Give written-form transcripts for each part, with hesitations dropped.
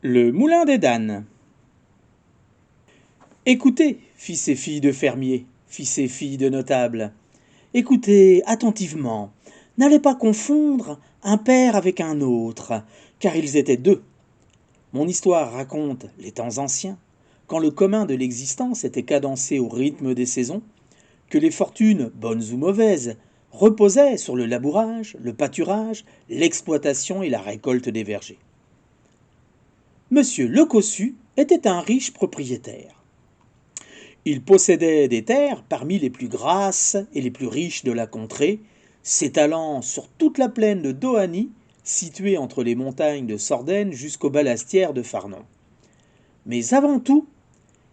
Le moulin des Danes. Écoutez, fils et filles de fermiers, fils et filles de notables, écoutez attentivement, n'allez pas confondre un père avec un autre, car ils étaient deux. Mon histoire raconte les temps anciens, quand le commun de l'existence était cadencé au rythme des saisons, que les fortunes, bonnes ou mauvaises, reposaient sur le labourage, le pâturage, l'exploitation et la récolte des vergers. Monsieur Le Cossu était un riche propriétaire. Il possédait des terres parmi les plus grasses et les plus riches de la contrée, s'étalant sur toute la plaine de Dohany, située entre les montagnes de Sordène jusqu'aux Balastières de Farnon. Mais avant tout,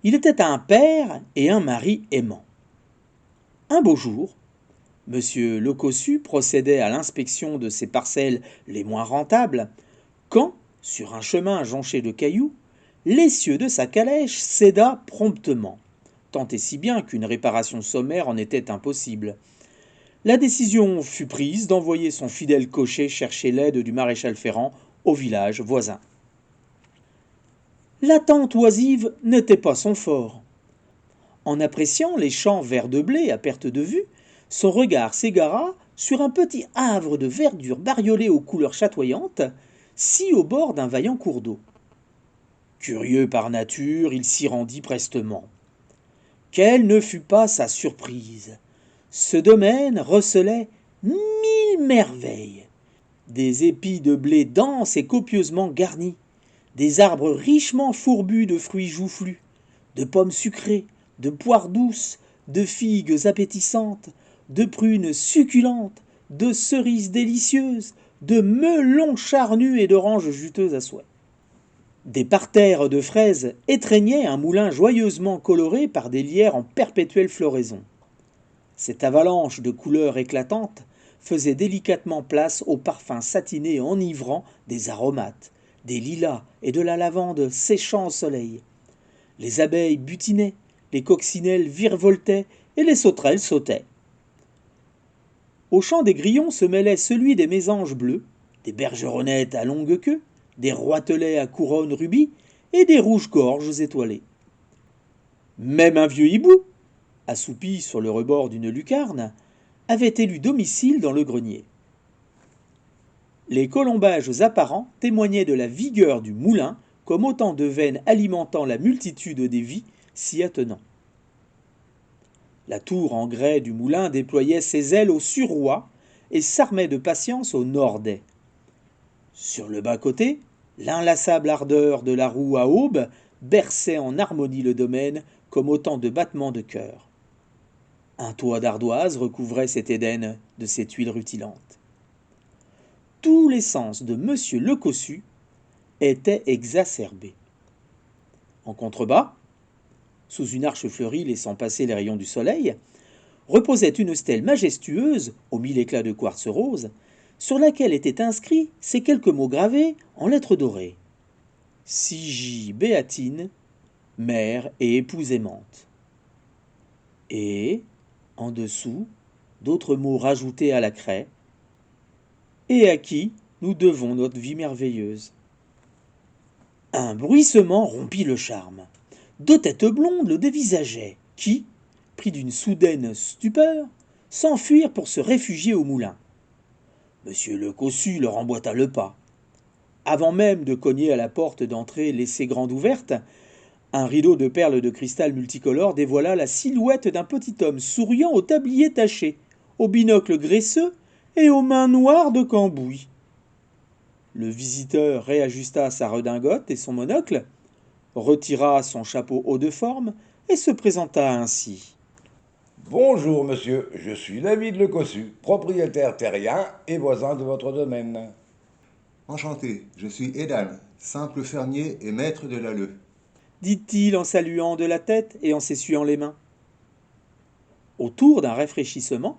il était un père et un mari aimant. Un beau jour, Monsieur Le Cossu procédait à l'inspection de ses parcelles les moins rentables, quand, sur un chemin jonché de cailloux, l'essieu de sa calèche céda promptement, tant et si bien qu'une réparation sommaire en était impossible. La décision fut prise d'envoyer son fidèle cocher chercher l'aide du maréchal Ferrand au village voisin. L'attente oisive n'était pas son fort. En appréciant les champs verts de blé à perte de vue, son regard s'égara sur un petit havre de verdure bariolé aux couleurs chatoyantes, sis au bord d'un vaillant cours d'eau. Curieux par nature, il s'y rendit prestement. Quelle ne fut pas sa surprise! Ce domaine recelait 1000 merveilles. Des épis de blé denses et copieusement garnis, des arbres richement fourbus de fruits joufflus, de pommes sucrées, de poires douces, de figues appétissantes, de prunes succulentes, de cerises délicieuses, de melons charnus et d'oranges juteuses à souhait. Des parterres de fraises étreignaient un moulin joyeusement coloré par des lierres en perpétuelle floraison. Cette avalanche de couleurs éclatantes faisait délicatement place aux parfums satinés et enivrants des aromates, des lilas et de la lavande séchant au soleil. Les abeilles butinaient, les coccinelles virevoltaient et les sauterelles sautaient. Au chant des grillons se mêlait celui des mésanges bleus, des bergeronnettes à longue queue, des roitelets à couronne rubis et des rouges-gorges étoilées. Même un vieux hibou, assoupi sur le rebord d'une lucarne, avait élu domicile dans le grenier. Les colombages apparents témoignaient de la vigueur du moulin comme autant de veines alimentant la multitude des vies s'y attenant. La tour en grès du moulin déployait ses ailes au suroît et s'armait de patience au nordais. Sur le bas-côté, l'inlassable ardeur de la roue à aube berçait en harmonie le domaine comme autant de battements de cœur. Un toit d'ardoise recouvrait cet Éden de ses tuiles rutilantes. Tous les sens de Monsieur Le Cossu étaient exacerbés. En contrebas, sous une arche fleurie laissant passer les rayons du soleil, reposait une stèle majestueuse, aux 1000 éclats de quartz rose, sur laquelle étaient inscrits ces quelques mots gravés en lettres dorées. Sigie Béatine, mère et épouse aimante. Et, en dessous, d'autres mots rajoutés à la craie, et à qui nous devons notre vie merveilleuse. Un bruissement rompit le charme. Deux têtes blondes le dévisageaient, qui, pris d'une soudaine stupeur, s'enfuirent pour se réfugier au moulin. Monsieur Le Cossu leur emboîta le pas. Avant même de cogner à la porte d'entrée laissée grande ouverte, un rideau de perles de cristal multicolores dévoila la silhouette d'un petit homme souriant au tablier taché, au binocle graisseux et aux mains noires de cambouis. Le visiteur réajusta sa redingote et son monocle, retira son chapeau haut de forme et se présenta ainsi. Bonjour monsieur, je suis David Le Cossu, propriétaire terrien et voisin de votre domaine. Enchanté, je suis Edan, simple fermier et maître de l'alleu. Dit-il en saluant de la tête et en s'essuyant les mains. Autour d'un rafraîchissement,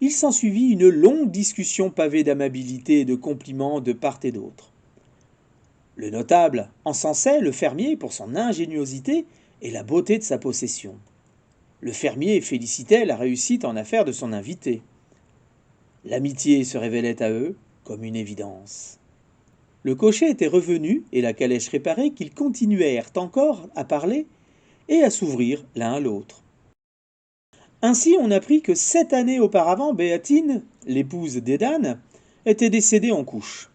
il s'ensuivit une longue discussion pavée d'amabilité et de compliments de part et d'autre. Le notable encensait le fermier pour son ingéniosité et la beauté de sa possession. Le fermier félicitait la réussite en affaires de son invité. L'amitié se révélait à eux comme une évidence. Le cocher était revenu et la calèche réparée qu'ils continuèrent encore à parler et à s'ouvrir l'un à l'autre. Ainsi on apprit que 7 années auparavant, Béatine, l'épouse d'Edan, était décédée en couches.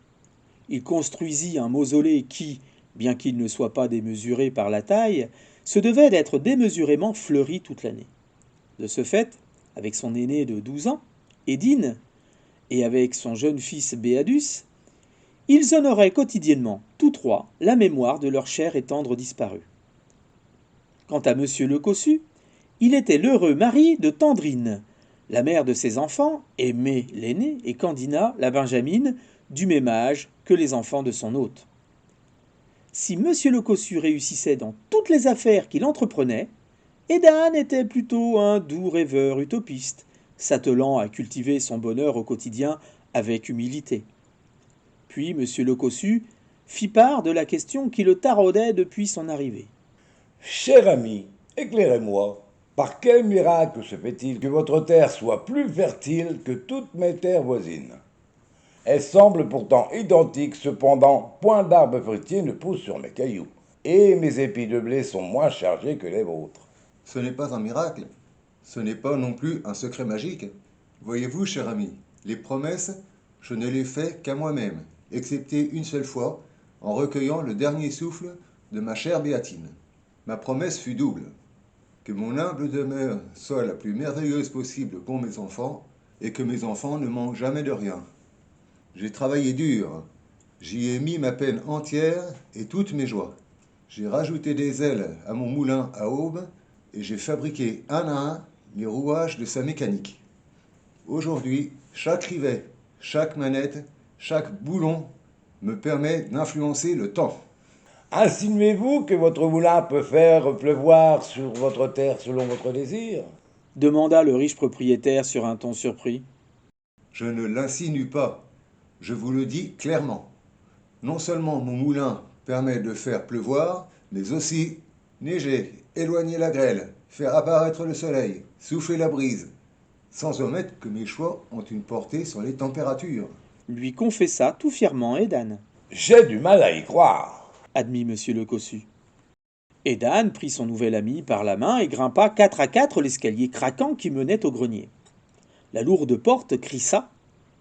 Il construisit un mausolée qui, bien qu'il ne soit pas démesuré par la taille, se devait d'être démesurément fleuri toute l'année. De ce fait, avec son aîné de 12 ans, Édine, et avec son jeune fils Béadus, ils honoraient quotidiennement, tous trois, la mémoire de leur cher et tendre disparu. Quant à monsieur le Cossu, il était l'heureux mari de Tendrine, la mère de ses enfants, Aimée l'aînée et Candina la benjamine, du même âge que les enfants de son hôte. Si monsieur le Cossu réussissait dans toutes les affaires qu'il entreprenait, Edan était plutôt un doux rêveur utopiste, s'attelant à cultiver son bonheur au quotidien avec humilité. Puis monsieur le Cossu fit part de la question qui le taraudait depuis son arrivée. Cher ami, éclairez-moi. Par quel miracle se fait-il que votre terre soit plus fertile que toutes mes terres voisines? Elles semblent pourtant identiques, cependant, point d'arbre fruitier ne pousse sur mes cailloux, et mes épis de blé sont moins chargés que les vôtres. Ce n'est pas un miracle. Ce n'est pas non plus un secret magique. Voyez-vous, cher ami, les promesses, je ne les fais qu'à moi-même, excepté une seule fois, en recueillant le dernier souffle de ma chère Béatine. Ma promesse fut double. Que mon humble demeure soit la plus merveilleuse possible pour mes enfants, et que mes enfants ne manquent jamais de rien. J'ai travaillé dur. J'y ai mis ma peine entière et toutes mes joies. J'ai rajouté des ailes à mon moulin à aube et j'ai fabriqué un à un les rouages de sa mécanique. Aujourd'hui, chaque rivet, chaque manette, chaque boulon me permet d'influencer le temps. Insinuez-vous que votre moulin peut faire pleuvoir sur votre terre selon votre désir? Demanda le riche propriétaire sur un ton surpris. Je ne l'insinue pas, je vous le dis clairement. Non seulement mon moulin permet de faire pleuvoir, mais aussi neiger, éloigner la grêle, faire apparaître le soleil, souffler la brise, sans omettre que mes choix ont une portée sur les températures. Lui confessa tout fièrement Edan, J'ai du mal à y croire. admit monsieur le Cossu. Edan prit son nouvel ami par la main et grimpa 4 à 4 l'escalier craquant qui menait au grenier. La lourde porte crissa,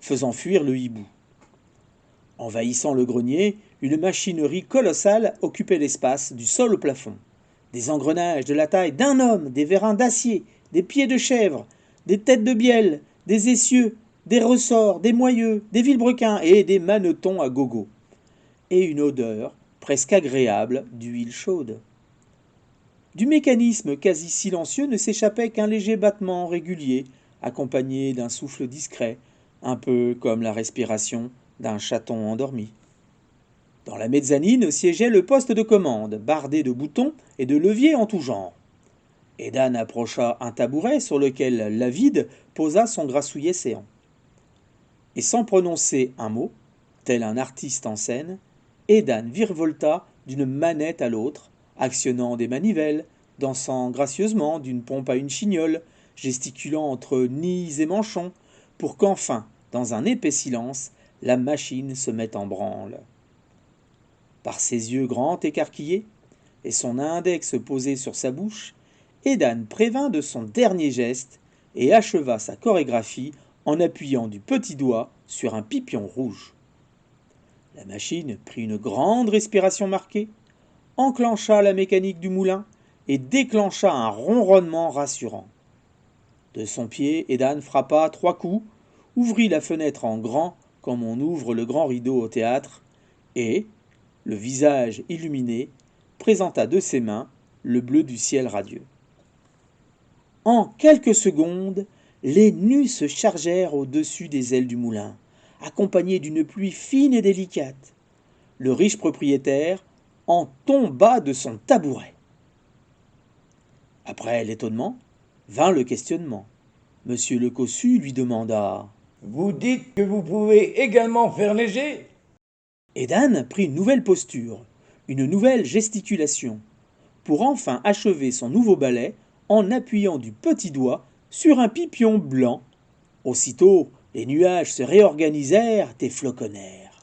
faisant fuir le hibou. Envahissant le grenier, une machinerie colossale occupait l'espace du sol au plafond. Des engrenages de la taille d'un homme, des vérins d'acier, des pieds de chèvre, des têtes de bielle, des essieux, des ressorts, des moyeux, des vilebrequins et des manetons à gogo. Et une odeur, presque agréable, d'huile chaude. Du mécanisme quasi silencieux ne s'échappait qu'un léger battement régulier, accompagné d'un souffle discret, un peu comme la respiration d'un chaton endormi. Dans la mezzanine siégeait le poste de commande, bardé de boutons et de leviers en tout genre. Edan approcha un tabouret sur lequel Lavide posa son grassouillet séant. Et sans prononcer un mot, tel un artiste en scène, Edan virevolta d'une manette à l'autre, actionnant des manivelles, dansant gracieusement d'une pompe à une chignole, gesticulant entre nids et manchons, pour qu'enfin, dans un épais silence, la machine se mette en branle. Par ses yeux grands écarquillés, et son index posé sur sa bouche, Edan prévint de son dernier geste et acheva sa chorégraphie en appuyant du petit doigt sur un pipion rouge. La machine prit une grande respiration marquée, enclencha la mécanique du moulin et déclencha un ronronnement rassurant. De son pied, Edan frappa 3 coups, ouvrit la fenêtre en grand comme on ouvre le grand rideau au théâtre, et, le visage illuminé, présenta de ses mains le bleu du ciel radieux. En quelques secondes, les nues se chargèrent au-dessus des ailes du moulin, accompagnées d'une pluie fine et délicate. Le riche propriétaire en tomba de son tabouret. Après l'étonnement, vint le questionnement. Monsieur le Cossu lui demanda « Vous dites que vous pouvez également faire neiger? Edan prit une nouvelle posture, une nouvelle gesticulation, pour enfin achever son nouveau ballet en appuyant du petit doigt sur un pipion blanc. Aussitôt, les nuages se réorganisèrent et floconnèrent.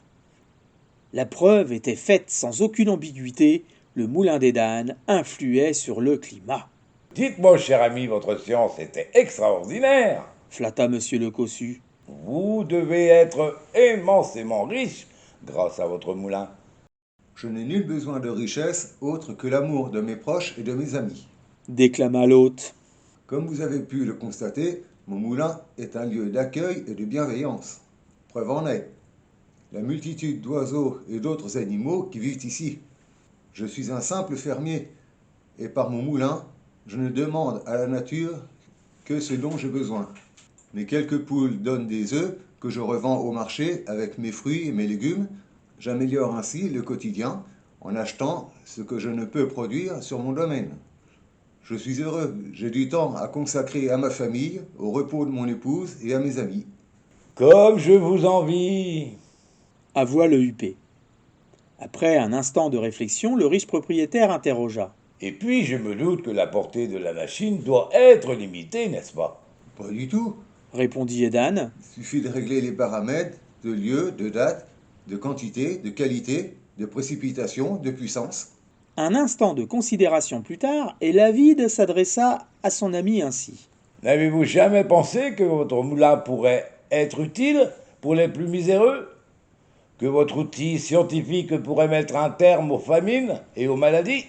La preuve était faite sans aucune ambiguïté, le moulin des Danes influait sur le climat. Dites-moi, cher ami, votre science était extraordinaire. Flatta monsieur le Cossu. Vous devez être immensément riche grâce à votre moulin. Je n'ai nul besoin de richesse autre que l'amour de mes proches et de mes amis. Déclama l'hôte. Comme vous avez pu le constater, mon moulin est un lieu d'accueil et de bienveillance. Preuve en est, la multitude d'oiseaux et d'autres animaux qui vivent ici. Je suis un simple fermier, et par mon moulin, je ne demande à la nature que ce dont j'ai besoin. Mes quelques poules donnent des œufs que je revends au marché avec mes fruits et mes légumes. J'améliore ainsi le quotidien en achetant ce que je ne peux produire sur mon domaine. Je suis heureux, j'ai du temps à consacrer à ma famille, au repos de mon épouse et à mes amis. Comme je vous envie. Avoua le huppé. Après un instant de réflexion, le riche propriétaire interrogea. Et puis, je me doute que la portée de la machine doit être limitée, n'est-ce pas? Pas du tout. Répondit Edan. Il suffit de régler les paramètres de lieu, de date, de quantité, de qualité, de précipitation, de puissance. Un instant de considération plus tard, et l'avide s'adressa à son ami ainsi. N'avez-vous jamais pensé que votre moulin pourrait être utile pour les plus miséreux? Que votre outil scientifique pourrait mettre un terme aux famines et aux maladies?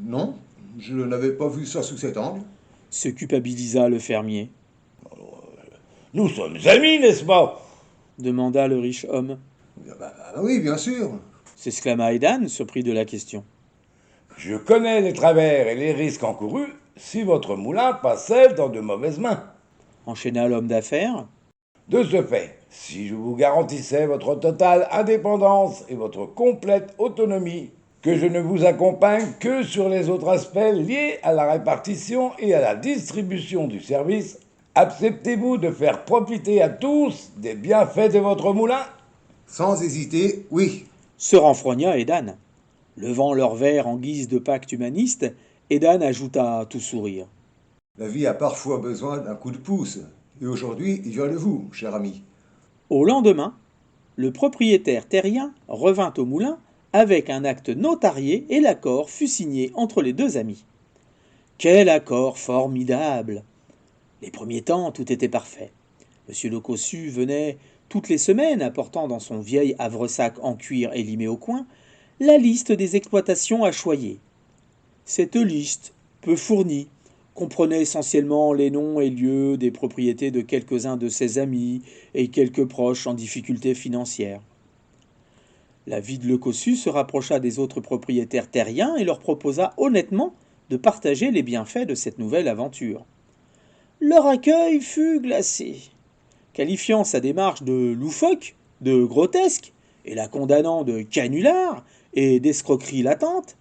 Non, je n'avais pas vu ça sous cet angle. Se culpabilisa le fermier. Nous sommes amis, n'est-ce pas? Demanda le riche homme. Oui, bien sûr. S'exclama Edan, surpris de la question. Je connais les travers et les risques encourus si votre moulin passait dans de mauvaises mains. Enchaîna l'homme d'affaires. De ce fait, si je vous garantissais votre totale indépendance et votre complète autonomie, que je ne vous accompagne que sur les autres aspects liés à la répartition et à la distribution du service, acceptez-vous de faire profiter à tous des bienfaits de votre moulin? Sans hésiter, oui. Se renfrogna Edan. Levant leur verre en guise de pacte humaniste, Edan ajouta tout sourire. La vie a parfois besoin d'un coup de pouce. Et aujourd'hui, il vient de vous, cher ami. Au lendemain, le propriétaire terrien revint au moulin avec un acte notarié et l'accord fut signé entre les deux amis. Quel accord formidable! Les premiers temps, tout était parfait. Monsieur le Cossu venait toutes les semaines apportant dans son vieil havresac en cuir et limé au coin la liste des exploitations à choyer. Cette liste, peu fournie, comprenait essentiellement les noms et lieux des propriétés de quelques-uns de ses amis et quelques proches en difficulté financière. La vide Le Cossu se rapprocha des autres propriétaires terriens et leur proposa honnêtement de partager les bienfaits de cette nouvelle aventure. Leur accueil fut glacé. Qualifiant sa démarche de loufoque, de grotesque, et la condamnant de canular et d'escroquerie latente,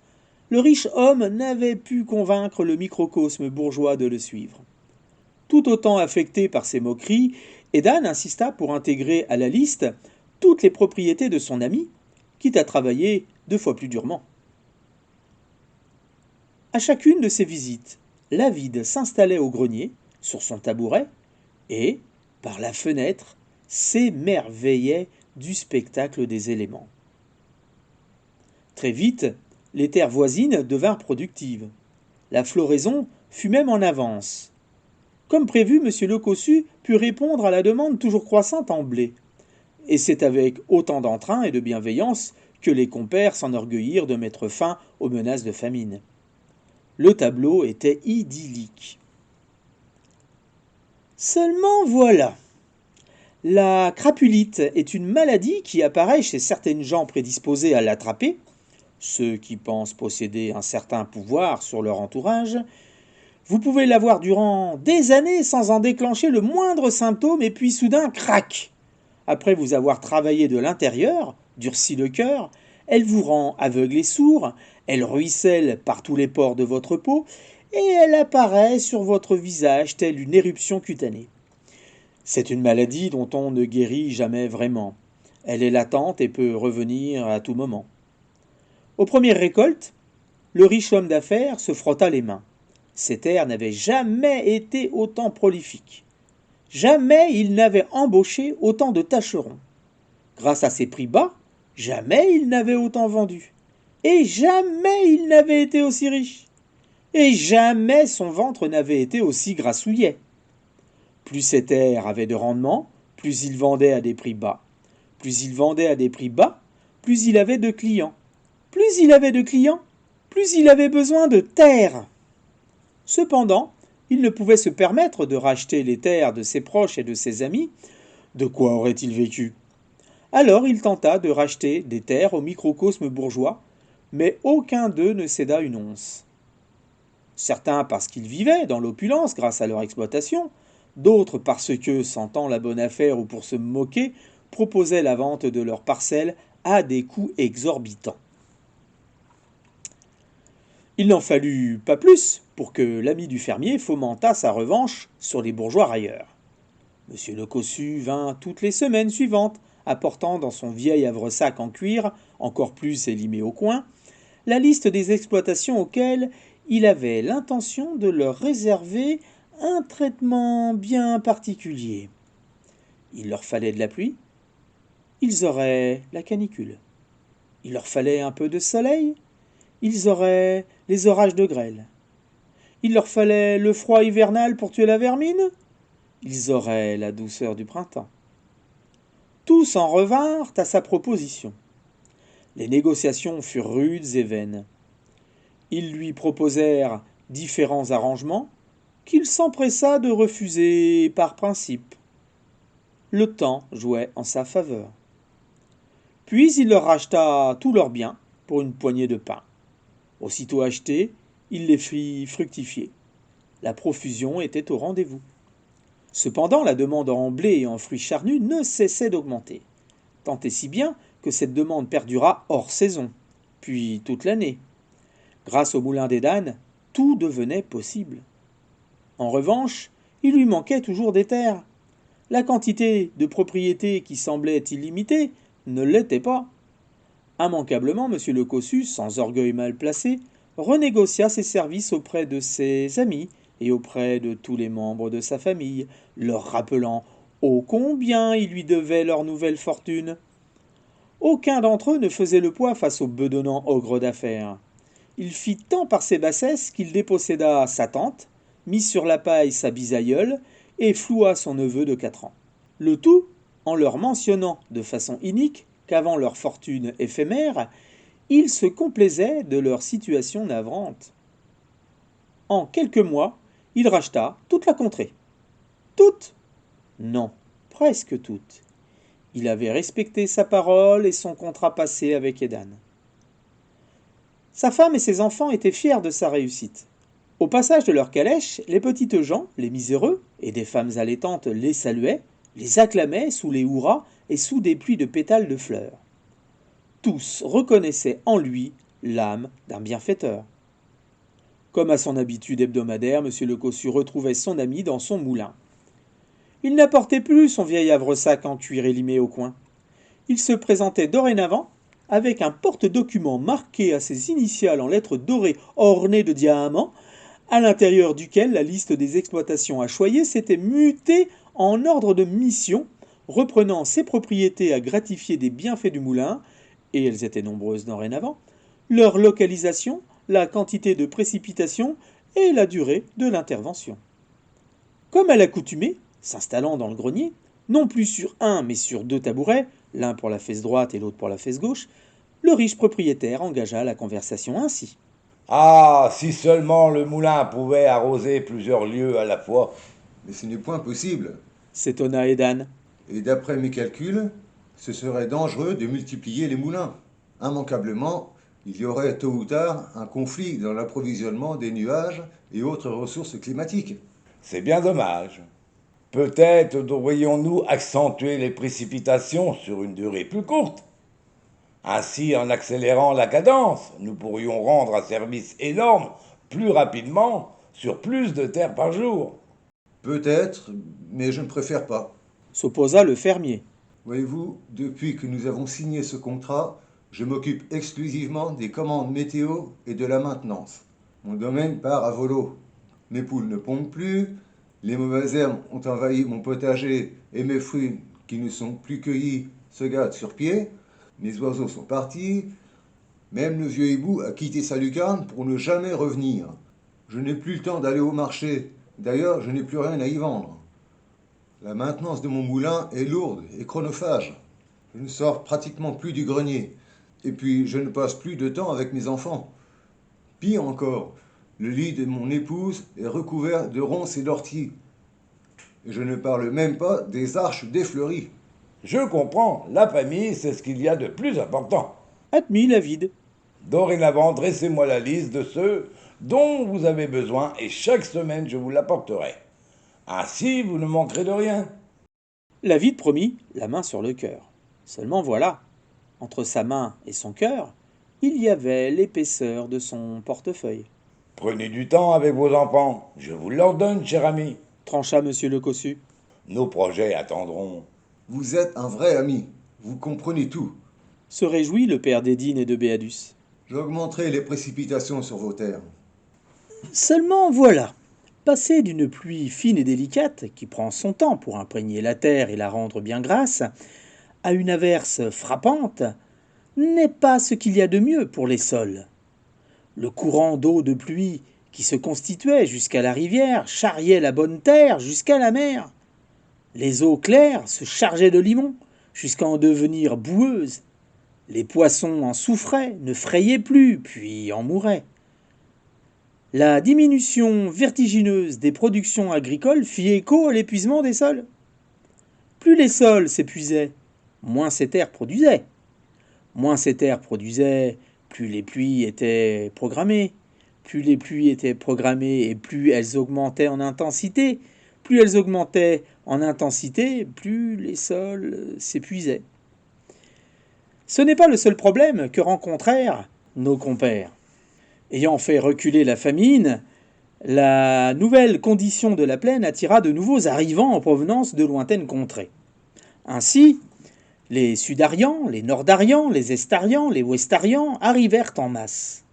le riche homme n'avait pu convaincre le microcosme bourgeois de le suivre. Tout autant affecté par ces moqueries, Edan insista pour intégrer à la liste toutes les propriétés de son ami, quitte à travailler 2 fois plus durement. À chacune de ces visites, l'avide s'installait au grenier, sur son tabouret, et, par la fenêtre, s'émerveillait du spectacle des éléments. Très vite, les terres voisines devinrent productives. La floraison fut même en avance. Comme prévu, M. Le Cossu put répondre à la demande toujours croissante en blé. Et c'est avec autant d'entrain et de bienveillance que les compères s'enorgueillirent de mettre fin aux menaces de famine. Le tableau était idyllique. Seulement voilà. La crapulite est une maladie qui apparaît chez certaines gens prédisposés à l'attraper, ceux qui pensent posséder un certain pouvoir sur leur entourage. Vous pouvez l'avoir durant des années sans en déclencher le moindre symptôme et puis soudain, crac! Après vous avoir travaillé de l'intérieur, durci le cœur, elle vous rend aveugle et sourd, elle ruisselle par tous les pores de votre peau et elle apparaît sur votre visage telle une éruption cutanée. C'est une maladie dont on ne guérit jamais vraiment. Elle est latente et peut revenir à tout moment. Aux premières récoltes, le riche homme d'affaires se frotta les mains. Ses terres n'avaient jamais été autant prolifiques. Jamais il n'avait embauché autant de tâcherons. Grâce à ses prix bas, Jamais il n'avait autant vendu. Et jamais il n'avait été aussi riche. Et jamais son ventre n'avait été aussi grassouillet. Plus ses terres avaient de rendement, plus il vendait à des prix bas. Plus il vendait à des prix bas, plus il avait de clients. Plus il avait de clients, plus il avait besoin de terres. Cependant, il ne pouvait se permettre de racheter les terres de ses proches et de ses amis. De quoi aurait-il vécu? Alors il tenta de racheter des terres au microcosme bourgeois, mais aucun d'eux ne céda une once. Certains parce qu'ils vivaient dans l'opulence grâce à leur exploitation, d'autres parce que, sentant la bonne affaire ou pour se moquer, proposaient la vente de leurs parcelles à des coûts exorbitants. Il n'en fallut pas plus pour que l'ami du fermier fomentât sa revanche sur les bourgeois railleurs. Monsieur le Cossu vint toutes les semaines suivantes, apportant dans son vieil havresac en cuir, encore plus élimé au coin, la liste des exploitations auxquelles il avait l'intention de leur réserver un traitement bien particulier. Il leur fallait de la pluie, ils auraient la canicule. Il leur fallait un peu de soleil, ils auraient les orages de grêle. Il leur fallait le froid hivernal pour tuer la vermine, ils auraient la douceur du printemps. Tous en revinrent à sa proposition. Les négociations furent rudes et vaines. Ils lui proposèrent différents arrangements qu'il s'empressa de refuser par principe. Le temps jouait en sa faveur. Puis il leur racheta tous leurs biens pour une poignée de pain. Aussitôt achetés, il les fit fructifier. La profusion était au rendez-vous. Cependant, la demande en blé et en fruits charnus ne cessait d'augmenter, tant et si bien que cette demande perdura hors saison, puis toute l'année. Grâce au moulin des Danes, tout devenait possible. En revanche, il lui manquait toujours des terres. La quantité de propriétés qui semblait illimitée ne l'était pas. Immanquablement, M. le Cossu, sans orgueil mal placé, renégocia ses services auprès de ses amis et auprès de tous les membres de sa famille, leur rappelant ô combien ils lui devaient leur nouvelle fortune. Aucun d'entre eux ne faisait le poids face au bedonnant ogre d'affaires. Il fit tant par ses bassesses qu'il déposséda sa tante, mit sur la paille sa bisaïeule et floua son neveu de 4 ans. Le tout en leur mentionnant de façon inique qu'avant leur fortune éphémère, ils se complaisaient de leur situation navrante. En quelques mois, il racheta toute la contrée. Toute? Non, presque toute. Il avait respecté sa parole et son contrat passé avec Edan. Sa femme et ses enfants étaient fiers de sa réussite. Au passage de leur calèche, les petites gens, les miséreux, et des femmes allaitantes les saluaient, les acclamaient sous les hurrahs et sous des pluies de pétales de fleurs. Tous reconnaissaient en lui l'âme d'un bienfaiteur. Comme à son habitude hebdomadaire, M. le Cossu retrouvait son ami dans son moulin. Il n'apportait plus son vieil havresac en cuir élimé au coin. Il se présentait dorénavant avec un porte-document marqué à ses initiales en lettres dorées ornées de diamants, à l'intérieur duquel la liste des exploitations à choyer s'était mutée en ordre de mission, reprenant ses propriétés à gratifier des bienfaits du moulin, et elles étaient nombreuses dorénavant, leur localisation, la quantité de précipitation et la durée de l'intervention. Comme à l'accoutumée, s'installant dans le grenier, non plus sur un mais sur 2 tabourets, l'un pour la fesse droite et l'autre pour la fesse gauche, le riche propriétaire engagea la conversation ainsi. Ah, si seulement le moulin pouvait arroser plusieurs lieux à la fois. Mais ce n'est point possible. S'étonna Edan. Et d'après mes calculs, ce serait dangereux de multiplier les moulins. Immanquablement, il y aurait tôt ou tard un conflit dans l'approvisionnement des nuages et autres ressources climatiques. C'est bien dommage. Peut-être devrions-nous accentuer les précipitations sur une durée plus courte. Ainsi, en accélérant la cadence, nous pourrions rendre un service énorme plus rapidement sur plus de terres par jour. Peut-être, mais je ne préfère pas. S'opposa le fermier. Voyez-vous, depuis que nous avons signé ce contrat, je m'occupe exclusivement des commandes météo et de la maintenance. Mon domaine part à volo. Mes poules ne pondent plus, les mauvaises herbes ont envahi mon potager et mes fruits qui ne sont plus cueillis se gâtent sur pied. Mes oiseaux sont partis, même le vieux hibou a quitté sa lucarne pour ne jamais revenir. Je n'ai plus le temps d'aller au marché. D'ailleurs, je n'ai plus rien à y vendre. La maintenance de mon moulin est lourde et chronophage. Je ne sors pratiquement plus du grenier. Et puis, je ne passe plus de temps avec mes enfants. Pire encore, le lit de mon épouse est recouvert de ronces et d'orties. Et je ne parle même pas des arches défleuries. Je comprends, la famille, c'est ce qu'il y a de plus important. Admis la vide. Dorénavant, dressez-moi la liste de ceux dont vous avez besoin et chaque semaine je vous l'apporterai. Ainsi, vous ne manquerez de rien. La vide promit, la main sur le cœur. Seulement voilà, entre sa main et son cœur, il y avait l'épaisseur de son portefeuille. Prenez du temps avec vos enfants, je vous l'ordonne, cher ami. Trancha monsieur le cossu. Nos projets attendront. Vous êtes un vrai ami. Vous comprenez tout. Se réjouit le père d'Édine et de Béadus. J'augmenterai les précipitations sur vos terres. Seulement voilà, passer d'une pluie fine et délicate, qui prend son temps pour imprégner la terre et la rendre bien grasse, à une averse frappante, n'est pas ce qu'il y a de mieux pour les sols. Le courant d'eau de pluie qui se constituait jusqu'à la rivière charriait la bonne terre jusqu'à la mer. Les eaux claires se chargeaient de limon jusqu'à en devenir boueuses. Les poissons en souffraient, ne frayaient plus, puis en mouraient. La diminution vertigineuse des productions agricoles fit écho à l'épuisement des sols. Plus les sols s'épuisaient, moins ces terres produisaient. Moins ces terres produisaient, plus les pluies étaient programmées. Plus les pluies étaient programmées et plus elles augmentaient en intensité. Plus elles augmentaient en intensité, plus les sols s'épuisaient. Ce n'est pas le seul problème que rencontrèrent nos compères. Ayant fait reculer la famine, la nouvelle condition de la plaine attira de nouveaux arrivants en provenance de lointaines contrées. Ainsi, les Sudarians, les Nordarians, les Estarians, les Westarians arrivèrent en masse.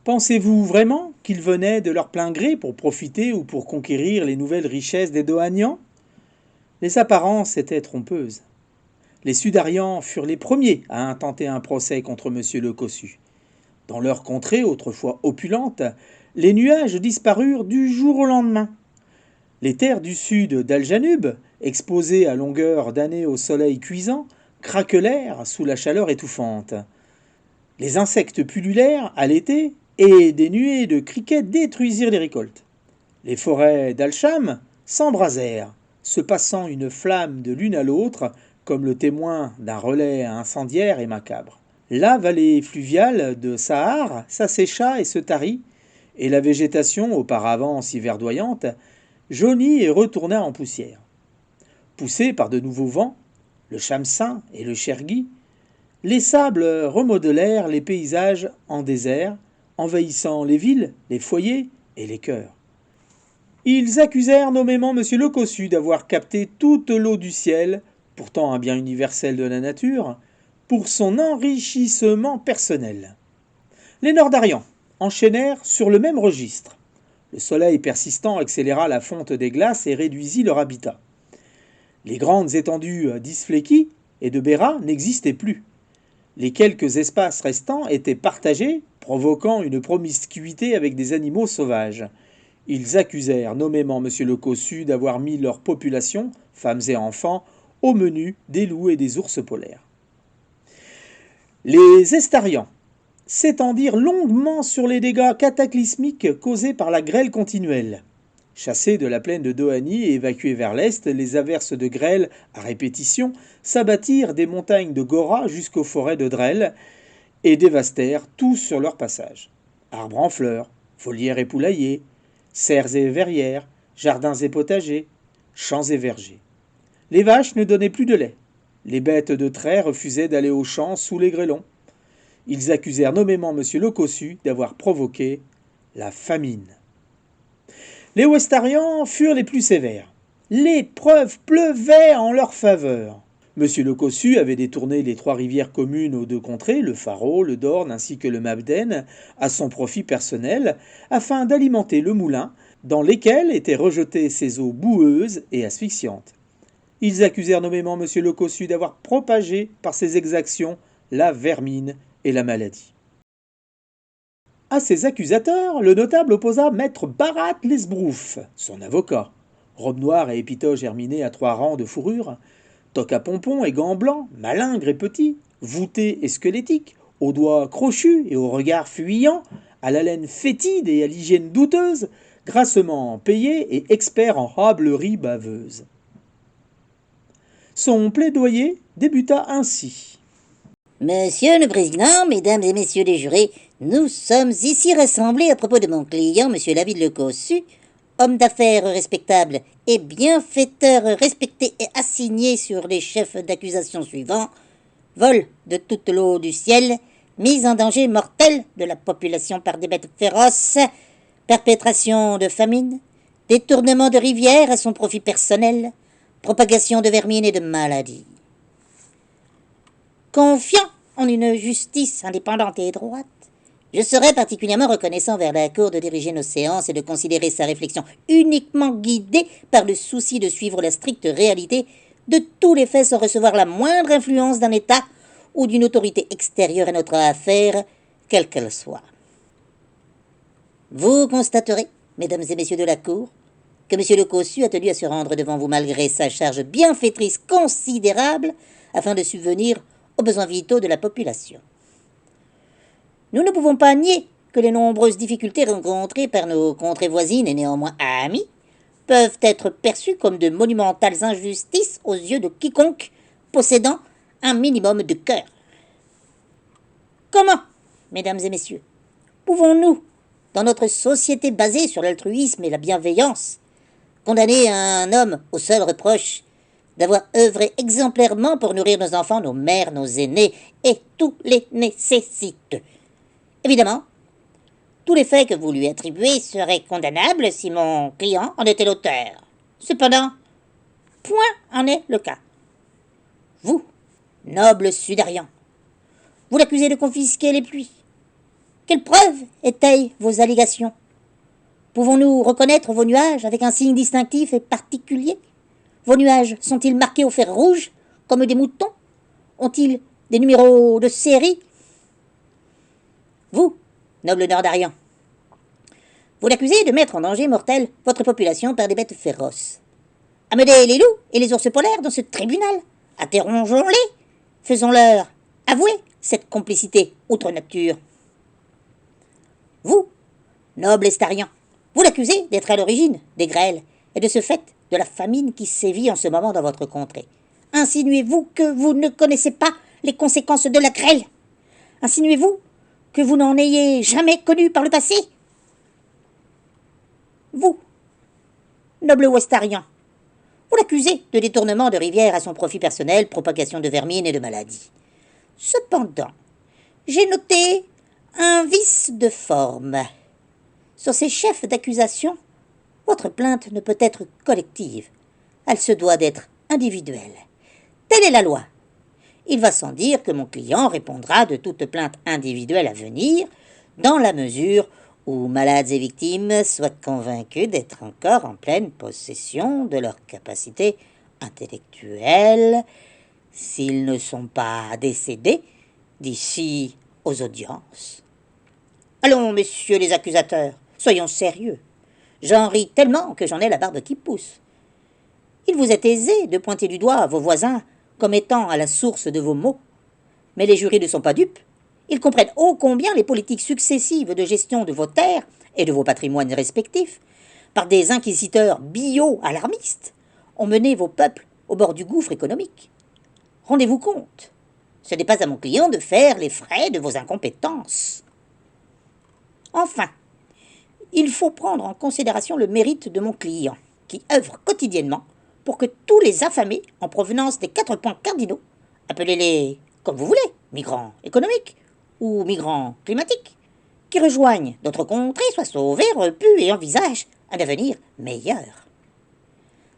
Pensez-vous vraiment qu'ils venaient de leur plein gré pour profiter ou pour conquérir les nouvelles richesses des Doanians ? Les apparences étaient trompeuses. Les Sudarians furent les premiers à intenter un procès contre M. le Cossu. Dans leur contrée, autrefois opulente, les nuages disparurent du jour au lendemain. Les terres du sud d'Aljanub, exposées à longueur d'année au soleil cuisant, craquelèrent sous la chaleur étouffante. Les insectes pullulèrent à l'été et des nuées de criquets détruisirent les récoltes. Les forêts d'Alcham s'embrasèrent, se passant une flamme de l'une à l'autre comme le témoin d'un relais incendiaire et macabre. La vallée fluviale de Sahar s'assécha et se tarit, et la végétation, auparavant si verdoyante, jaunit et retourna en poussière. Poussés par de nouveaux vents, le chamsin et le chergui, les sables remodelèrent les paysages en désert, envahissant les villes, les foyers et les cœurs. Ils accusèrent nommément M. le Cossu d'avoir capté toute l'eau du ciel, pourtant un bien universel de la nature, pour son enrichissement personnel. Les Nordarians enchaînèrent sur le même registre. Le soleil persistant accéléra la fonte des glaces et réduisit leur habitat. Les grandes étendues d'Isfleki et de Béra n'existaient plus. Les quelques espaces restants étaient partagés, provoquant une promiscuité avec des animaux sauvages. Ils accusèrent nommément M. le Cossu d'avoir mis leur population, femmes et enfants, au menu des loups et des ours polaires. Les Estarians s'étendirent longuement sur les dégâts cataclysmiques causés par la grêle continuelle. Chassés de la plaine de Dohany et évacués vers l'est, les averses de grêle à répétition s'abattirent des montagnes de Gora jusqu'aux forêts de Drel et dévastèrent tout sur leur passage. Arbres en fleurs, volières et poulaillers, serres et verrières, jardins et potagers, champs et vergers. Les vaches ne donnaient plus de lait. Les bêtes de trait refusaient d'aller aux champs sous les grêlons. Ils accusèrent nommément M. le Cossu d'avoir provoqué la famine. Les Westarians furent les plus sévères. Les preuves pleuvaient en leur faveur. M. le Cossu avait détourné les 3 rivières communes aux 2 contrées, le Faro, le Dorne ainsi que le Mabden, à son profit personnel, afin d'alimenter le moulin dans lesquels étaient rejetées ces eaux boueuses et asphyxiantes. Ils accusèrent nommément M. Le Cossu d'avoir propagé par ses exactions la vermine et la maladie. À ces accusateurs, le notable opposa maître Barat Lesbrouf, son avocat, robe noire et épitoge herminée à 3 rangs de fourrure, toque à pompons et gants blancs, malingre et petit, voûté et squelettique, aux doigts crochus et au regard fuyant, à l'haleine fétide et à l'hygiène douteuse, grassement payé et expert en rablerie baveuse. Son plaidoyer débuta ainsi. Monsieur le Président, Mesdames et Messieurs les jurés, nous sommes ici rassemblés à propos de mon client, Monsieur David Le Cossu, homme d'affaires respectable et bienfaiteur respecté et assigné sur les chefs d'accusation suivants: vol de toute l'eau du ciel, mise en danger mortel de la population par des bêtes féroces, perpétration de famine, détournement de rivières à son profit personnel, propagation de vermine et de maladies. Confiant en une justice indépendante et droite, je serais particulièrement reconnaissant vers la Cour de diriger nos séances et de considérer sa réflexion uniquement guidée par le souci de suivre la stricte réalité de tous les faits sans recevoir la moindre influence d'un État ou d'une autorité extérieure à notre affaire, quelle qu'elle soit. Vous constaterez, Mesdames et Messieurs de la Cour, que M. Le Cossu a tenu à se rendre devant vous malgré sa charge bienfaitrice considérable afin de subvenir aux besoins vitaux de la population. Nous ne pouvons pas nier que les nombreuses difficultés rencontrées par nos contrées voisines et néanmoins amies peuvent être perçues comme de monumentales injustices aux yeux de quiconque possédant un minimum de cœur. Comment, Mesdames et Messieurs, pouvons-nous, dans notre société basée sur l'altruisme et la bienveillance, condamner un homme au seul reproche d'avoir œuvré exemplairement pour nourrir nos enfants, nos mères, nos aînés et tous les nécessiteux? Évidemment, tous les faits que vous lui attribuez seraient condamnables si mon client en était l'auteur. Cependant, point en est le cas. Vous, noble Sudarian, vous l'accusez de confisquer les pluies. Quelle preuve étayent vos allégations? Pouvons-nous reconnaître vos nuages avec un signe distinctif et particulier? Vos nuages sont-ils marqués au fer rouge, comme des moutons? Ont-ils des numéros de série? Vous, noble Nordarian, vous l'accusez de mettre en danger mortel votre population par des bêtes féroces. Amenez les loups et les ours polaires dans ce tribunal. Interrogeons-les. Faisons-leur avouer cette complicité outre nature. Vous, noble Estarian, vous l'accusez d'être à l'origine des grêles et de ce fait de la famine qui sévit en ce moment dans votre contrée. Insinuez-vous que vous ne connaissez pas les conséquences de la grêle? Insinuez-vous que vous n'en ayez jamais connu par le passé? Vous, noble Westarian, vous l'accusez de détournement de rivières à son profit personnel, propagation de vermine et de maladies. Cependant, j'ai noté un vice de forme. Sur ces chefs d'accusation, votre plainte ne peut être collective. Elle se doit d'être individuelle. Telle est la loi. Il va sans dire que mon client répondra de toute plainte individuelle à venir, dans la mesure où malades et victimes soient convaincus d'être encore en pleine possession de leurs capacités intellectuelles, s'ils ne sont pas décédés d'ici aux audiences. Allons, messieurs les accusateurs, soyons sérieux. J'en ris tellement que j'en ai la barbe qui pousse. Il vous est aisé de pointer du doigt vos voisins comme étant à la source de vos maux. Mais les jurés ne sont pas dupes. Ils comprennent ô combien les politiques successives de gestion de vos terres et de vos patrimoines respectifs, par des inquisiteurs bio-alarmistes, ont mené vos peuples au bord du gouffre économique. Rendez-vous compte, ce n'est pas à mon client de faire les frais de vos incompétences. Enfin, il faut prendre en considération le mérite de mon client, qui œuvre quotidiennement pour que tous les affamés en provenance des 4 points cardinaux, appelez-les comme vous voulez, migrants économiques ou migrants climatiques, qui rejoignent d'autres contrées, soient sauvés, repus et envisagent un avenir meilleur.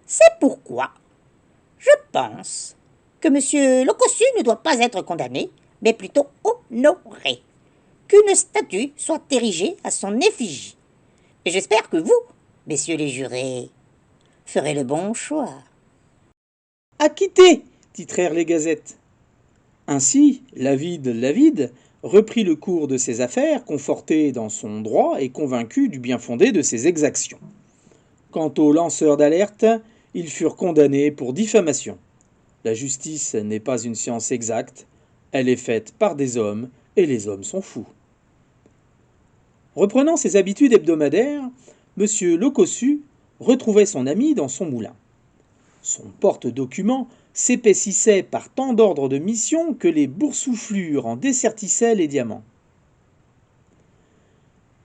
C'est pourquoi je pense que M. Le Cossu ne doit pas être condamné, mais plutôt honoré, qu'une statue soit érigée à son effigie. Et j'espère que vous, messieurs les jurés, ferez le bon choix. acquitté, titrèrent les gazettes. Ainsi, Lavide reprit le cours de ses affaires, conforté dans son droit et convaincu du bien-fondé de ses exactions. Quant aux lanceurs d'alerte, ils furent condamnés pour diffamation. La justice n'est pas une science exacte, elle est faite par des hommes, et les hommes sont fous. Reprenant ses habitudes hebdomadaires, M. Lecossu retrouvait son ami dans son moulin. Son porte-document s'épaississait par tant d'ordres de mission que les boursouflures en dessertissaient les diamants.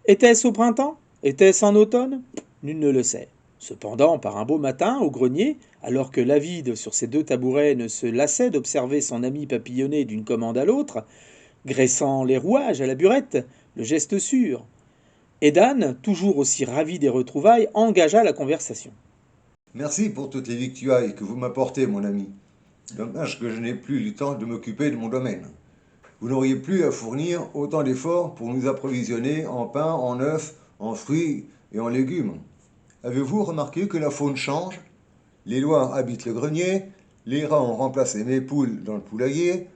Était-ce au printemps? Était-ce en automne? Nul ne le sait. Cependant, par un beau matin, au grenier, alors que Lavide, sur ses 2 tabourets, ne se lassait d'observer son ami papillonner d'une commande à l'autre, graissant les rouages à la burette, le geste sûr, Edan, toujours aussi ravi des retrouvailles, engagea la conversation. Merci pour toutes les victuailles que vous m'apportez, mon ami. Dommage que je n'ai plus le temps de m'occuper de mon domaine. Vous n'auriez plus à fournir autant d'efforts pour nous approvisionner en pain, en œufs, en fruits et en légumes. Avez-vous remarqué que la faune change? Les loirs habitent le grenier, les rats ont remplacé mes poules dans le poulailler,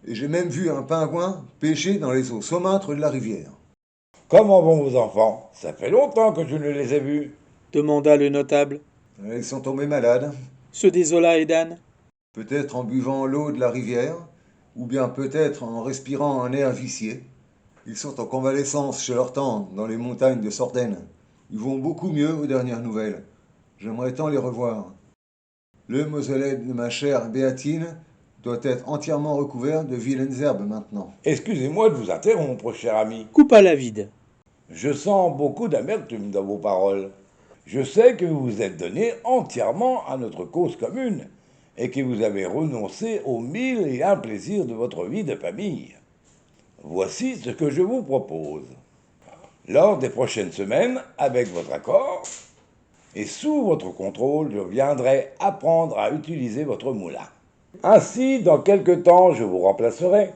et j'ai même vu un pingouin pêcher dans les eaux saumâtres de la rivière. Comment vont vos enfants? Ça fait longtemps que je ne les ai vus. Demanda le notable. Ils sont tombés malades, Se désola Edan. peut-être en buvant l'eau de la rivière, ou bien peut-être en respirant un air vicié. Ils sont en convalescence chez leur tante dans les montagnes de Sordène. Ils vont beaucoup mieux aux dernières nouvelles. J'aimerais tant les revoir. Le mausolée de ma chère Béatine doit être entièrement recouvert de vilaines herbes maintenant. Excusez-moi de vous interrompre, cher ami. Coupa Lavide. Je sens beaucoup d'amertume dans vos paroles. Je sais que vous vous êtes donné entièrement à notre cause commune et que vous avez renoncé aux 1001 plaisirs de votre vie de famille. Voici ce que je vous propose. Lors des prochaines semaines, avec votre accord et sous votre contrôle, je viendrai apprendre à utiliser votre moulin. Ainsi, dans quelque temps, je vous remplacerai,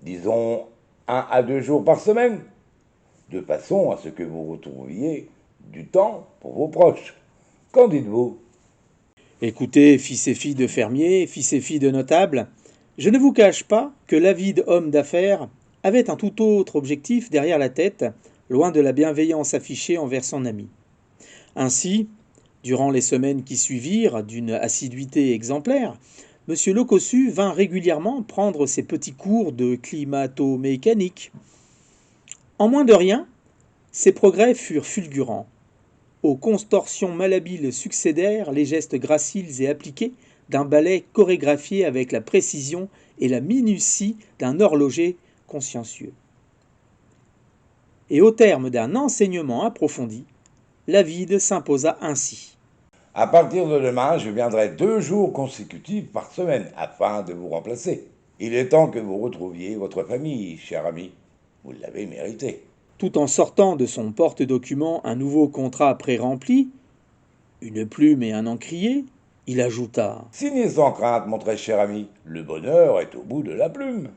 disons 1 à 2 jours par semaine, de façon à ce que vous retrouviez du temps pour vos proches. Qu'en dites-vous? Écoutez, fils et filles de fermiers, fils et filles de notables, je ne vous cache pas que l'avide homme d'affaires avait un tout autre objectif derrière la tête, loin de la bienveillance affichée envers son ami. Ainsi, durant les semaines qui suivirent, d'une assiduité exemplaire, M. Lecossu vint régulièrement prendre ses petits cours de climato-mécanique. En moins de rien, ses progrès furent fulgurants. Aux contorsions malhabiles succédèrent les gestes graciles et appliqués d'un ballet chorégraphié avec la précision et la minutie d'un horloger consciencieux. Et au terme d'un enseignement approfondi, Lavide s'imposa ainsi. À partir de demain, je viendrai 2 jours consécutifs par semaine afin de vous remplacer. Il est temps que vous retrouviez votre famille, cher ami. Vous l'avez mérité. Tout en sortant de son porte-document un nouveau contrat pré-rempli, une plume et un encrier, il ajouta: Signez sans crainte, mon très cher ami. Le bonheur est au bout de la plume.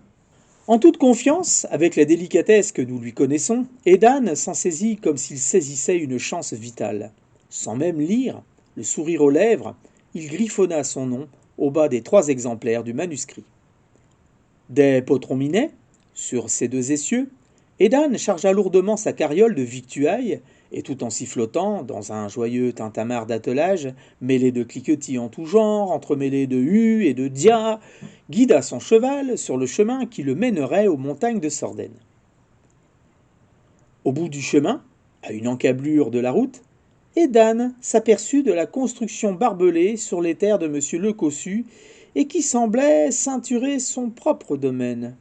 En toute confiance, avec la délicatesse que nous lui connaissons, Edan s'en saisit comme s'il saisissait une chance vitale. Sans même lire, le sourire aux lèvres, il griffonna son nom au bas des 3 exemplaires du manuscrit. Des potrons-minets, sur ces 2 essieux, Edan chargea lourdement sa carriole de victuailles, et tout en sifflotant, dans un joyeux tintamarre d'attelage, mêlé de cliquetis en tout genre, entremêlé de hu et de dia, guida son cheval sur le chemin qui le mènerait aux montagnes de Sordène. Au bout du chemin, à une encablure de la route, Edan s'aperçut de la construction barbelée sur les terres de M. Lecossu et qui semblait ceinturer son propre domaine.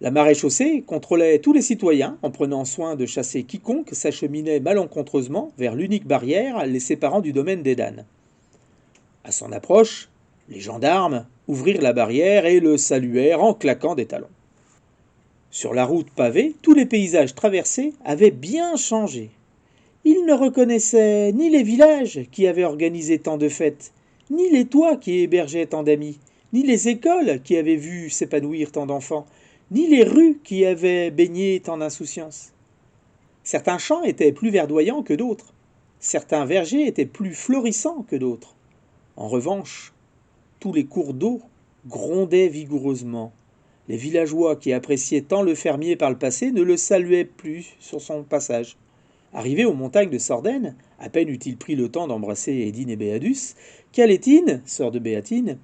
La maréchaussée contrôlait tous les citoyens en prenant soin de chasser quiconque s'acheminait malencontreusement vers l'unique barrière les séparant du domaine d'Edan. À son approche, les gendarmes ouvrirent la barrière et le saluèrent en claquant des talons. Sur la route pavée, tous les paysages traversés avaient bien changé. Ils ne reconnaissaient ni les villages qui avaient organisé tant de fêtes, ni les toits qui hébergeaient tant d'amis, ni les écoles qui avaient vu s'épanouir tant d'enfants, ni les rues qui avaient baigné tant d'insouciance. Certains champs étaient plus verdoyants que d'autres, certains vergers étaient plus florissants que d'autres. En revanche, Tous les cours d'eau grondaient vigoureusement. Les villageois qui appréciaient tant le fermier par le passé ne le saluaient plus sur son passage. Arrivé aux montagnes de Sordène, à peine eut-il pris le temps d'embrasser Édine et Béadus, qu'Alétine, sœur de Béatine,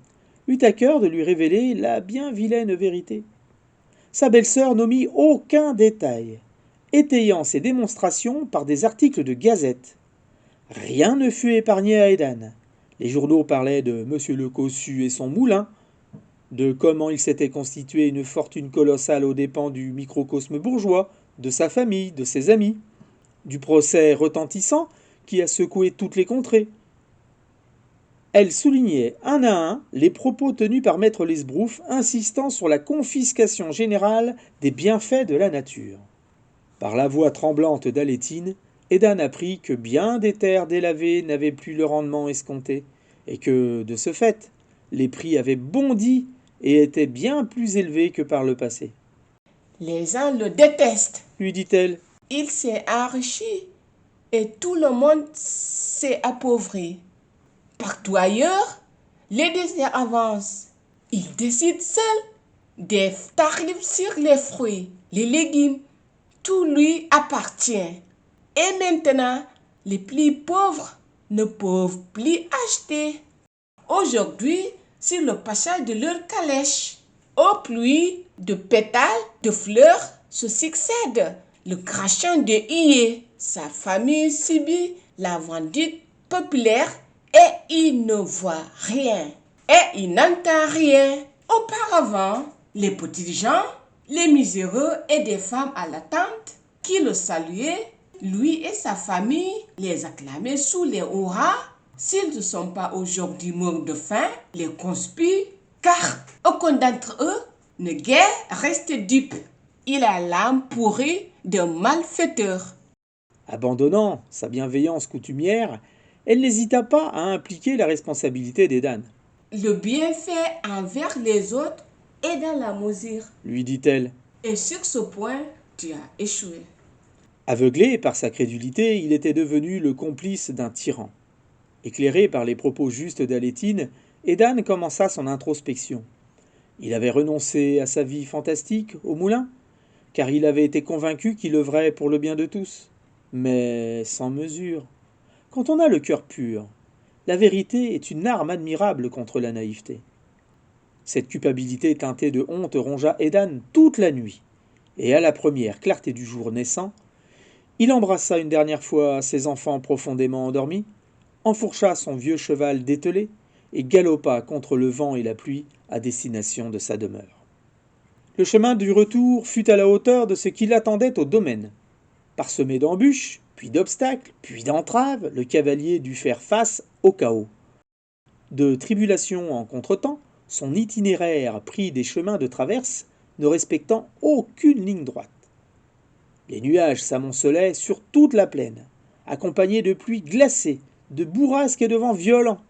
eut à cœur de lui révéler la bien vilaine vérité. Sa belle-sœur n'omit aucun détail, étayant ses démonstrations par des articles de gazette. Rien ne fut épargné à Édane. Les journaux parlaient de Monsieur le Cossu et son moulin, de comment il s'était constitué une fortune colossale aux dépens du microcosme bourgeois, de sa famille, de ses amis, du procès retentissant qui a secoué toutes les contrées. Elle soulignait un à un les propos tenus par maître Lesbrouf insistant sur la confiscation générale des bienfaits de la nature. Par la voix tremblante d'Alétine, Édane apprit que bien des terres délavées n'avaient plus le rendement escompté, et que, de ce fait, les prix avaient bondi et étaient bien plus élevés que par le passé. Les gens le détestent. Lui dit-elle. Il s'est enrichi et tout le monde s'est appauvri. Partout ailleurs, les déserts avancent. Il décide seul des tarifs sur les fruits, les légumes. Tout lui appartient. Et maintenant, les plus pauvres ne peuvent plus acheter. Aujourd'hui, sur le passage de leur calèche, aux pluies de pétales, de fleurs se succèdent. Le crachant de huées, sa famille subit la vendude populaire et il ne voit rien. Et il n'entend rien. Auparavant, les petits gens, les miséreux et des femmes à l'attente qui le saluaient, lui et sa famille les acclamaient sous les hurrahs. S'ils ne sont pas aujourd'hui morts de faim, les conspirent, car aucun d'entre eux ne guère reste dupe. Il a l'âme pourrie d'un malfaiteur. Abandonnant sa bienveillance coutumière, elle n'hésita pas à impliquer la responsabilité d'Édane. Le bienfait envers les autres est dans la mesure. Lui dit-elle. Et sur ce point, tu as échoué. Aveuglé par sa crédulité, il était devenu le complice d'un tyran. Éclairé par les propos justes d'Alétine, Édane commença son introspection. Il avait renoncé à sa vie fantastique au moulin, car il avait été convaincu qu'il œuvrait pour le bien de tous. Mais sans mesure. Quand on a le cœur pur, la vérité est une arme admirable contre la naïveté. Cette culpabilité teintée de honte rongea Édane toute la nuit, et à la première clarté du jour naissant, il embrassa une dernière fois ses enfants profondément endormis, enfourcha son vieux cheval dételé et galopa contre le vent et la pluie à destination de sa demeure. Le chemin du retour fut à la hauteur de ce qui l'attendait au domaine. Parsemé d'embûches, puis d'obstacles, puis d'entraves, le cavalier dut faire face au chaos. De tribulation en contretemps, son itinéraire prit des chemins de traverse ne respectant aucune ligne droite. Les nuages s'amoncelaient sur toute la plaine, accompagnés de pluies glacées, de bourrasques et de vents violents.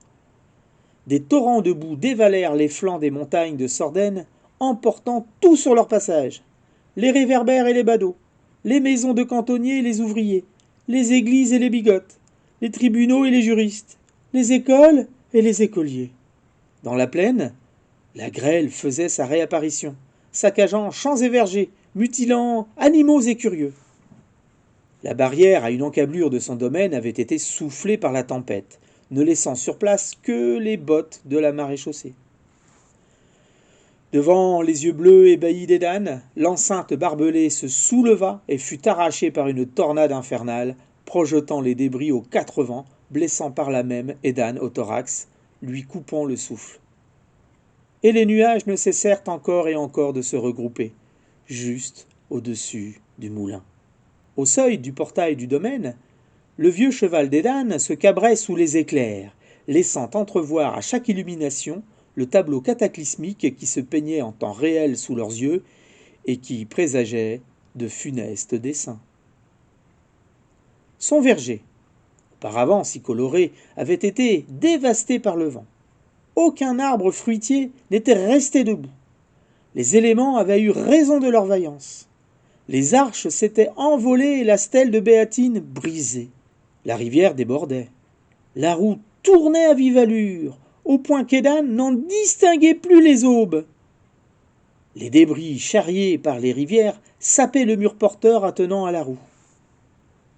Des torrents de boue dévalèrent les flancs des montagnes de Sordène, emportant tout sur leur passage. Les réverbères et les badauds, les maisons de cantonniers et les ouvriers, les églises et les bigotes, les tribunaux et les juristes, les écoles et les écoliers. Dans la plaine, la grêle faisait sa réapparition, saccageant champs et vergers, mutilant animaux et curieux. La barrière à une encablure de son domaine avait été soufflée par la tempête, ne laissant sur place que les bottes de la maréchaussée. Devant les yeux bleus ébahis d'Édane, l'enceinte barbelée se souleva et fut arrachée par une tornade infernale, projetant les débris aux quatre vents, blessant par là même Édane au thorax, lui coupant le souffle. Et les nuages ne cessèrent encore et encore de se regrouper, juste au-dessus du moulin. Au seuil du portail du domaine, le vieux cheval d'Édane se cabrait sous les éclairs, laissant entrevoir à chaque illumination le tableau cataclysmique qui se peignait en temps réel sous leurs yeux et qui présageait de funestes desseins. Son verger, auparavant si coloré, avait été dévasté par le vent. Aucun arbre fruitier n'était resté debout. Les éléments avaient eu raison de leur vaillance. Les arches s'étaient envolées et la stèle de Béatine brisée. La rivière débordait. La roue tournait à vive allure, au point qu'Edan n'en distinguait plus les aubes. Les débris charriés par les rivières sapaient le mur porteur attenant à la roue.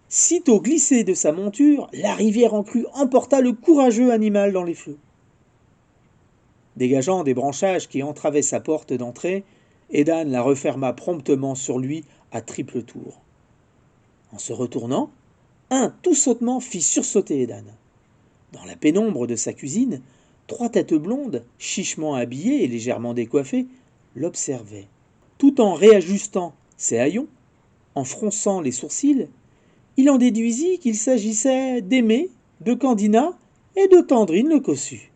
Sitôt glissé de sa monture, la rivière en crue emporta le courageux animal dans les flots. Dégageant des branchages qui entravaient sa porte d'entrée, Edan la referma promptement sur lui à triple tour. En se retournant, un tout sautement fit sursauter Edan. Dans la pénombre de sa cuisine, 3 têtes blondes, chichement habillées et légèrement décoiffées, l'observaient. Tout en réajustant ses haillons, en fronçant les sourcils, il en déduisit qu'il s'agissait d'Aimée, de Candina et de Tandrine le cossu.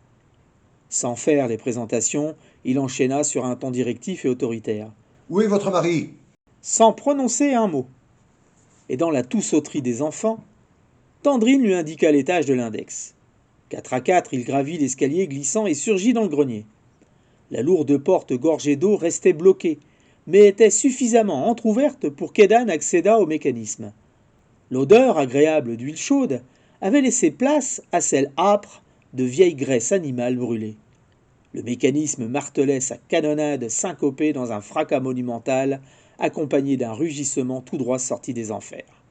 Sans faire les présentations, il enchaîna sur un ton directif et autoritaire, Où est votre mari? sans prononcer un mot. Et dans la tout-sauterie des enfants, Tandrine lui indiqua l'étage de l'index. 4 à 4, il gravit l'escalier glissant et surgit dans le grenier. La lourde porte gorgée d'eau restait bloquée, mais était suffisamment entr'ouverte pour qu'Edan accédât au mécanisme. L'odeur agréable d'huile chaude avait laissé place à celle âpre de vieille graisse animale brûlée. Le mécanisme martelait sa canonnade syncopée dans un fracas monumental, accompagné d'un rugissement tout droit sorti des enfers.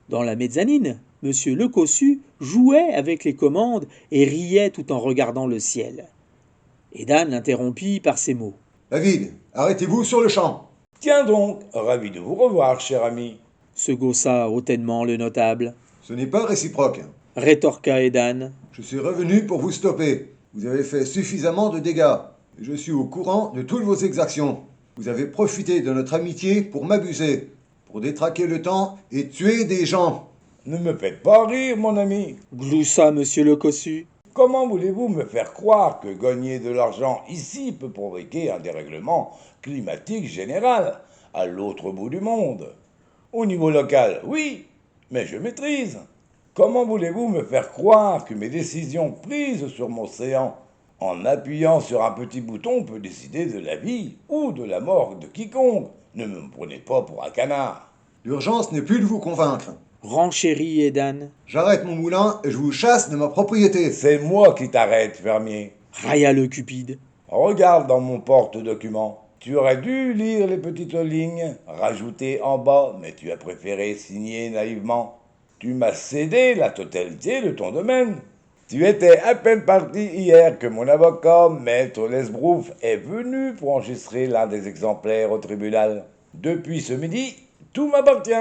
Dans la mezzanine, M. Le Cossu jouait avec les commandes et riait tout en regardant le ciel. Edan l'interrompit par ces mots. David, arrêtez-vous sur le champ. Tiens donc, ravi de vous revoir, cher ami. Se gaussa hautainement le notable. Ce n'est pas réciproque. Rétorqua Edan. Je suis revenu pour vous stopper. Vous avez fait suffisamment de dégâts. Et je suis au courant de toutes vos exactions. Vous avez profité de notre amitié pour m'abuser, pour détraquer le temps et tuer des gens. Ne me faites pas rire, mon ami. Gloussa M. Le Cossu. Comment voulez-vous me faire croire que gagner de l'argent ici peut provoquer un dérèglement climatique général à l'autre bout du monde? Au niveau local, oui, mais je maîtrise. Comment voulez-vous me faire croire que mes décisions prises sur mon océan, en appuyant sur un petit bouton, peut décider de la vie ou de la mort de quiconque? Ne me prenez pas pour un canard. L'urgence n'est plus de vous convaincre. Renchérit Edan. J'arrête mon moulin et je vous chasse de ma propriété. C'est moi qui t'arrête, fermier. Railla le Cupide. Regarde dans mon porte-document. Tu aurais dû lire les petites lignes rajoutées en bas, mais tu as préféré signer naïvement. Tu m'as cédé la totalité de ton domaine. Tu étais à peine parti hier que mon avocat, maître Lesbrouf, est venu pour enregistrer l'un des exemplaires au tribunal. Depuis ce midi, tout m'appartient.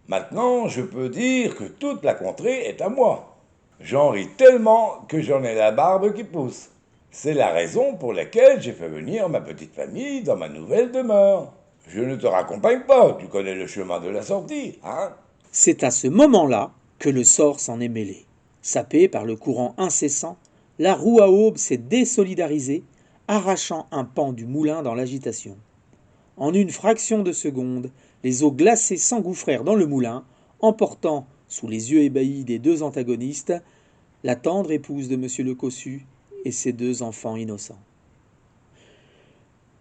Maintenant, je peux dire que toute la contrée est à moi. J'en ris tellement que j'en ai la barbe qui pousse. C'est la raison pour laquelle j'ai fait venir ma petite famille dans ma nouvelle demeure. Je ne te raccompagne pas, tu connais le chemin de la sortie, hein? C'est à ce moment-là que le sort s'en est mêlé. Sapée par le courant incessant, la roue à aubes s'est désolidarisée, arrachant un pan du moulin dans l'agitation. En une fraction de seconde, les eaux glacées s'engouffrèrent dans le moulin, emportant, sous les yeux ébahis des 2 antagonistes, la tendre épouse de M. Le Cossu et ses 2 enfants innocents.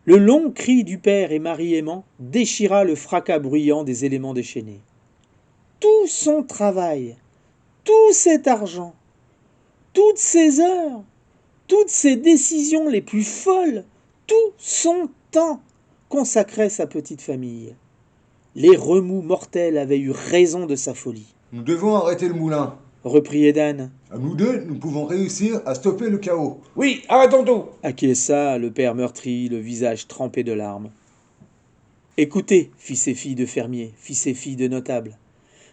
Le long cri du père et mari aimant déchira le fracas bruyant des éléments déchaînés. Tout son travail, tout cet argent, toutes ces heures, toutes ces décisions les plus folles, tout son temps consacrait sa petite famille. Les remous mortels avaient eu raison de sa folie. Nous devons arrêter le moulin. Reprit Edan, À nous deux, nous pouvons réussir à stopper le chaos. Oui, arrêtons tout. acquiesça le père meurtri, le visage trempé de larmes. Écoutez, fils et filles de fermiers, fils et filles de notables,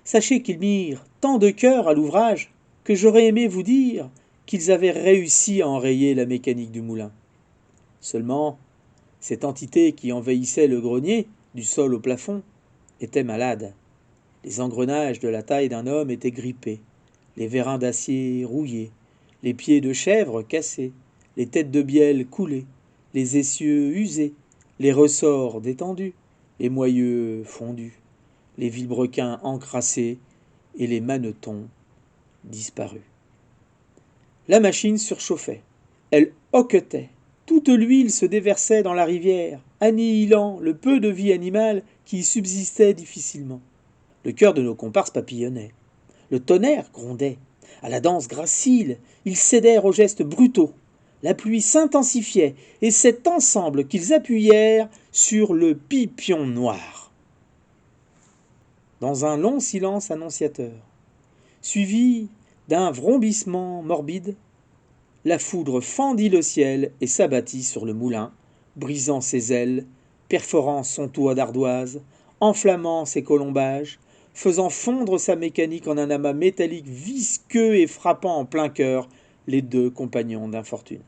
sachez qu'ils mirent tant de cœur à l'ouvrage que j'aurais aimé vous dire qu'ils avaient réussi à enrayer la mécanique du moulin. Seulement, cette entité qui envahissait le grenier, du sol au plafond, était malade. Les engrenages de la taille d'un homme étaient grippés, les vérins d'acier rouillés, les pieds de chèvre cassés, les têtes de bielle coulées, les essieux usés, les ressorts détendus, les moyeux fondus, les vilebrequins encrassés et les manetons disparus. La machine surchauffait, elle hoquetait, toute l'huile se déversait dans la rivière, annihilant le peu de vie animale qui y subsistait difficilement. Le cœur de nos comparses papillonnait. Le tonnerre grondait. À la danse gracile, ils cédèrent aux gestes brutaux. La pluie s'intensifiait, et c'est ensemble qu'ils appuyèrent sur le pipion noir. Dans un long silence annonciateur, suivi d'un vrombissement morbide, la foudre fendit le ciel et s'abattit sur le moulin, brisant ses ailes, perforant son toit d'ardoise, enflammant ses colombages, faisant fondre sa mécanique en un amas métallique visqueux et frappant en plein cœur les deux compagnons d'infortune.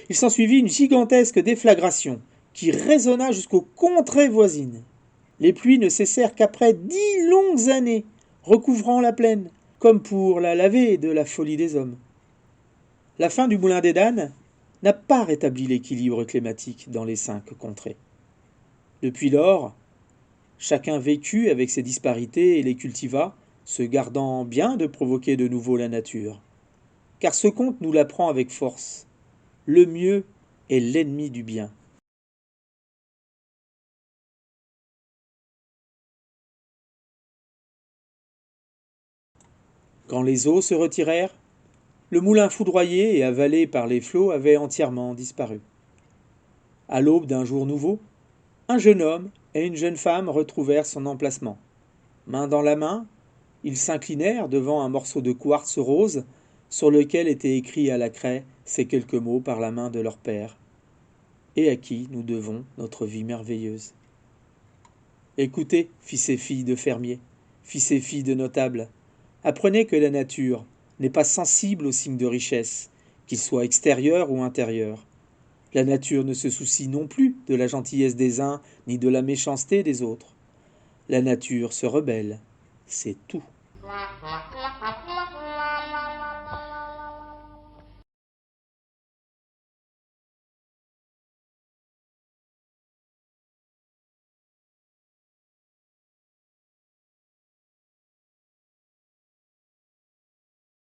Il s'ensuivit une gigantesque déflagration qui résonna jusqu'aux contrées voisines. Les pluies ne cessèrent qu'après 10 longues années, recouvrant la plaine, comme pour la laver de la folie des hommes. La fin du moulin des Danes n'a pas rétabli l'équilibre climatique dans les 5 contrées. Depuis lors, chacun vécut avec ses disparités et les cultiva, se gardant bien de provoquer de nouveau la nature. Car ce conte nous l'apprend avec force. Le mieux est l'ennemi du bien. Quand les eaux se retirèrent, le moulin foudroyé et avalé par les flots avait entièrement disparu. À l'aube d'un jour nouveau, un jeune homme et une jeune femme retrouvèrent son emplacement. Main dans la main, ils s'inclinèrent devant un morceau de quartz rose sur lequel étaient écrits à la craie ces quelques mots par la main de leur père, et à qui nous devons notre vie merveilleuse. Écoutez, fils et filles de fermiers, fils et filles de notables, apprenez que la nature n'est pas sensible aux signes de richesse, qu'ils soient extérieurs ou intérieurs. La nature ne se soucie non plus de la gentillesse des uns ni de la méchanceté des autres. La nature se rebelle, c'est tout.